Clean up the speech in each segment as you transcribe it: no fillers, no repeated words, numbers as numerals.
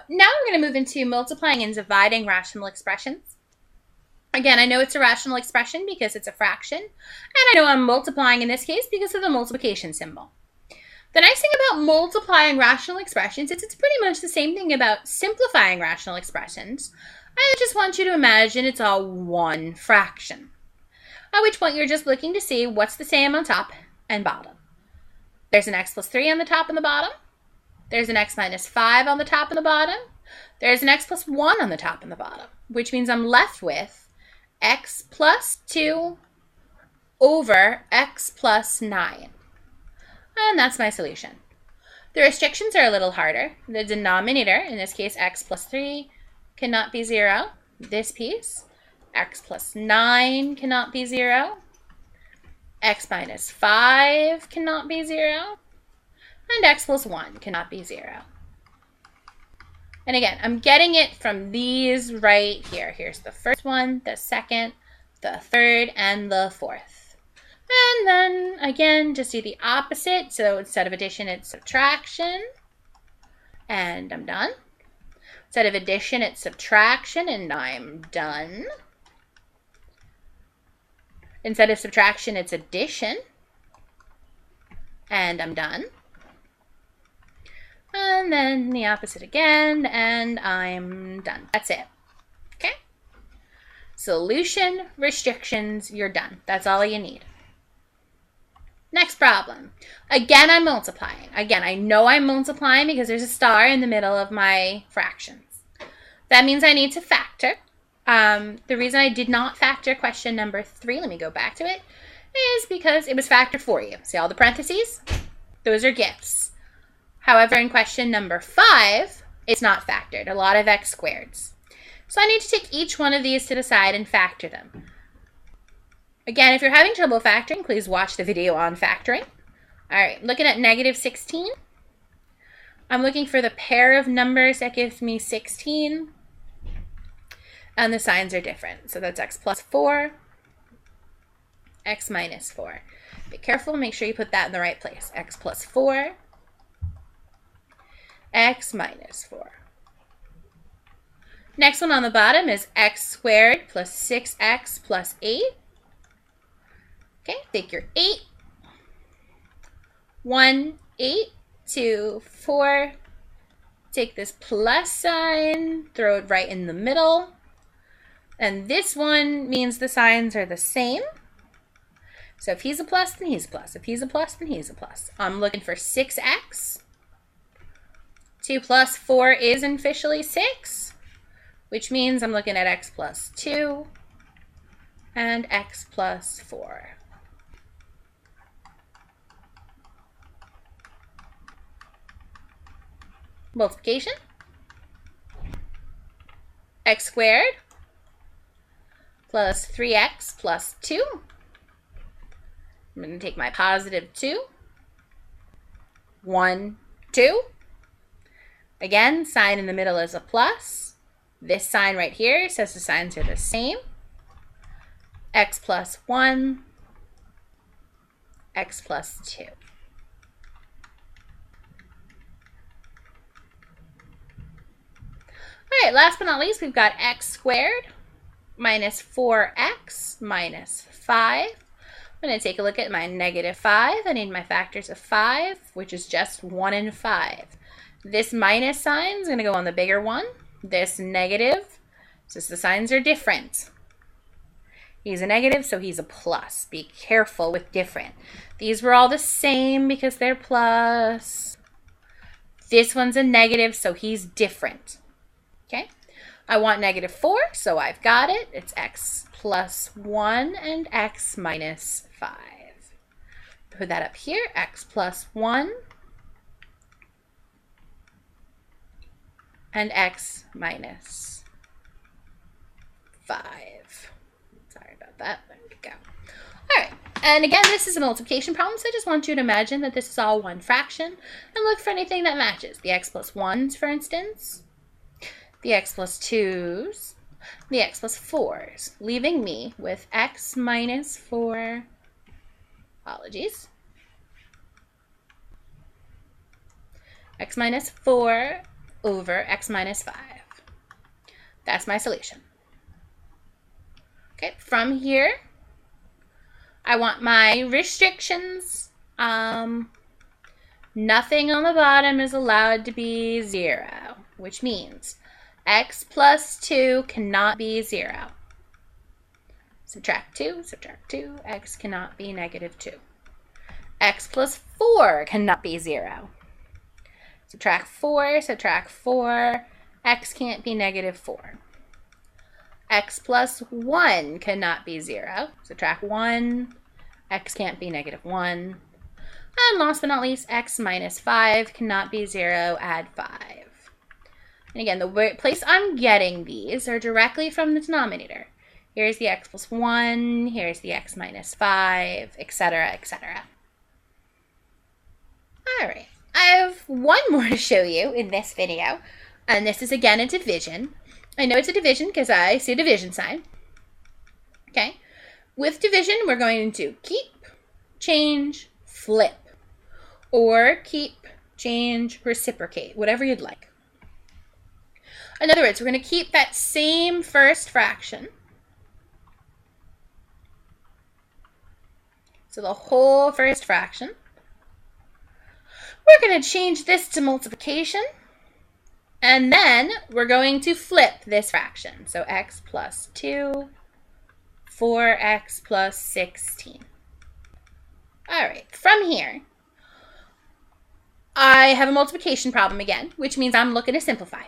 now we're going to move into multiplying and dividing rational expressions. Again, I know it's a rational expression because it's a fraction, and I know I'm multiplying in this case because of the multiplication symbol. The nice thing about multiplying rational expressions is it's pretty much the same thing about simplifying rational expressions. I just want you to imagine it's all one fraction, at which point you're just looking to see what's the same on top and bottom. There's an x plus 3 on the top and the bottom. There's an x minus 5 on the top and the bottom. There's an x plus 1 on the top and the bottom, which means I'm left with x plus 2 over x plus 9. And that's my solution. The restrictions are a little harder. The denominator, in this case x plus 3, cannot be 0. This piece, x plus 9 cannot be 0. X minus 5 cannot be 0. And x plus 1 cannot be 0. And again, I'm getting it from these right here. Here's the first one, the second, the third, and the fourth. And then, again, just do the opposite. So instead of addition, it's subtraction. And I'm done. Instead of addition, it's subtraction, and I'm done. Instead of subtraction, it's addition. And I'm done. And then the opposite again, and I'm done. That's it. Okay? Solution, restrictions, you're done. That's all you need. Next problem. Again, I'm multiplying. Again, I know I'm multiplying because there's a star in the middle of my fractions. That means I need to factor. The reason I did not factor question number 3, let me go back to it, is because it was factored for you. See all the parentheses? Those are gifts. However, in question number 5, it's not factored. A lot of x squareds. So I need to take each one of these to the side and factor them. Again, if you're having trouble factoring, please watch the video on factoring. All right, looking at negative 16. I'm looking for the pair of numbers that gives me 16. And the signs are different. So that's x plus 4, x minus 4. Be careful, make sure you put that in the right place. X plus 4, x minus 4. Next one on the bottom is x squared plus 6x plus 8. Okay, take your 8, 1, 8, 2, 4. Take this plus sign, throw it right in the middle. And this one means the signs are the same. So if he's a plus, then he's a plus. If he's a plus, then he's a plus. I'm looking for 6x. 2 plus 4 is officially 6, which means I'm looking at x plus 2 and x plus 4. Multiplication. X squared plus 3x plus 2. I'm going to take my positive 2. 1, 2. Again, sign in the middle is a plus. This sign right here says the signs are the same. X plus 1, x plus 2. All right, last but not least, we've got x squared minus 4x minus 5. I'm going to take a look at my negative 5. I need my factors of 5, which is just 1 and 5. This minus sign is going to go on the bigger one. This negative, since the signs are different. He's a negative, so he's a plus. Be careful with different. These were all the same because they're plus. This one's a negative, so he's different. Okay, I want negative 4, so I've got it. It's x plus 1 and x minus 5. Put that up here, x plus 1 and x minus 5. Sorry about that. There we go. All right, and again, this is a multiplication problem, so I just want you to imagine that this is all one fraction and look for anything that matches. The x plus 1s, for instance. The x plus 2s, the x plus 4s, leaving me with x minus 4, apologies, x minus 4 over x minus 5. That's my solution. Okay, from here, I want my restrictions. Nothing on the bottom is allowed to be 0, which means x plus 2 cannot be 0. Subtract 2, x cannot be negative 2. X plus 4 cannot be 0. Subtract 4, x can't be negative 4. X plus 1 cannot be 0. Subtract 1, x can't be negative 1. And last but not least, x minus 5 cannot be 0, add 5. And again, the place I'm getting these are directly from the denominator. Here's the x plus 1, here's the x minus 5, etc., etc. All right, I have one more to show you in this video, and this is again a division. I know it's a division because I see a division sign. Okay, with division, we're going to keep, change, flip, or keep, change, reciprocate, whatever you'd like. In other words, we're going to keep that same first fraction. So the whole first fraction. We're going to change this to multiplication. And then we're going to flip this fraction. So x plus 2, 4x plus 16. All right, from here, I have a multiplication problem again, which means I'm looking to simplify.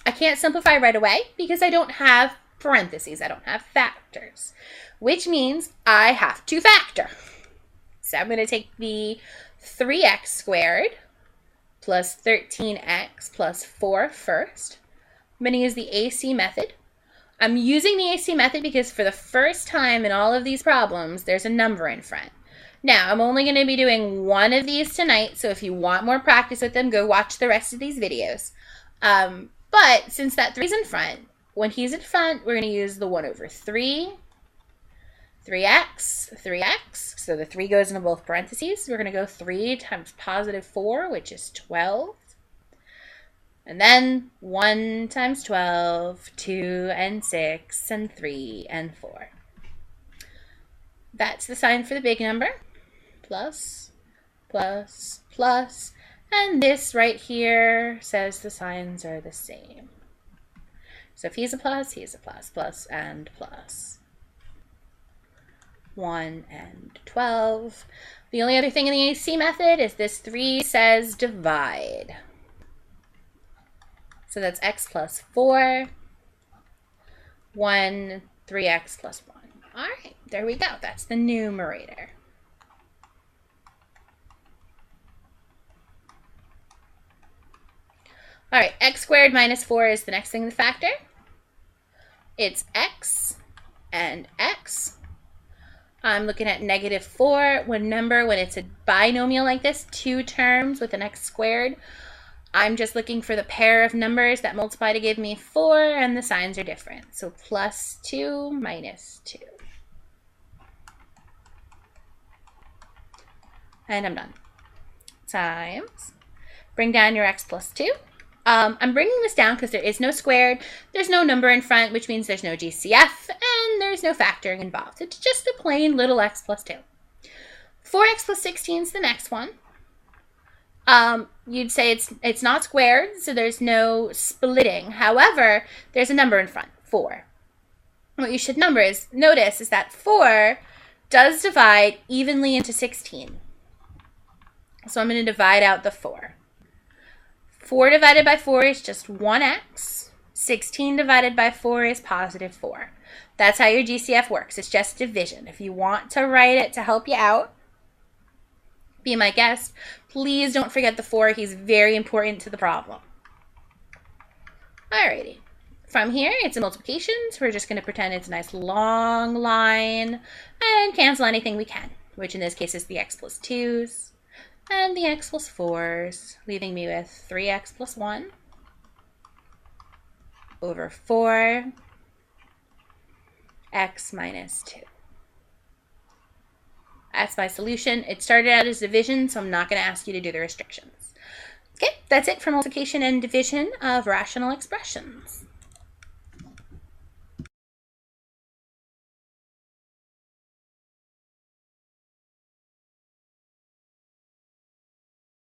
I can't simplify right away because I don't have parentheses. I don't have factors, which means I have to factor. So I'm going to take the 3x squared plus 13x plus 4 first. I'm going to use the AC method. I'm using the AC method because for the first time in all of these problems, there's a number in front. Now, I'm only going to be doing one of these tonight, so if you want more practice with them, go watch the rest of these videos. But since that 3 is in front, when he's in front, we're going to use the 1 over 3, 3x, so the 3 goes into both parentheses. We're going to go 3 times positive 4, which is 12. And then 1 times 12, 2 and 6 and 3 and 4. That's the sign for the big number. Plus, plus, plus. And this right here says the signs are the same. So if he's a plus, plus and plus. 1 and 12. The only other thing in the AC method is this 3 says divide. So that's x plus 4, 1, 3x plus 1. All right, there we go. That's the numerator. All right, x squared minus 4 is the next thing to factor. It's x and x. I'm looking at negative 4. Remember, when it's a binomial like this, 2 terms with an x squared, I'm just looking for the pair of numbers that multiply to give me 4, and the signs are different. So plus 2 minus 2. And I'm done. Times. Bring down your x plus 2. I'm bringing this down because there is no squared, there's no number in front, which means there's no GCF, and there's no factoring involved. It's just a plain little x plus 2. 4x plus 16 is the next one. You'd say it's not squared, so there's no splitting. However, there's a number in front, 4. What you should notice is that 4 does divide evenly into 16. So I'm going to divide out the 4. 4 divided by 4 is just 1x. 16 divided by 4 is positive 4. That's how your GCF works. It's just division. If you want to write it to help you out, be my guest. Please don't forget the 4. He's very important to the problem. Alrighty. From here, it's a multiplication, so we're just going to pretend it's a nice long line and cancel anything we can, which in this case is the x plus 2's. And the x plus 4's, leaving me with 3x plus 1 over 4, x minus 2. That's my solution. It started out as division, so I'm not going to ask you to do the restrictions. Okay, that's it for multiplication and division of rational expressions.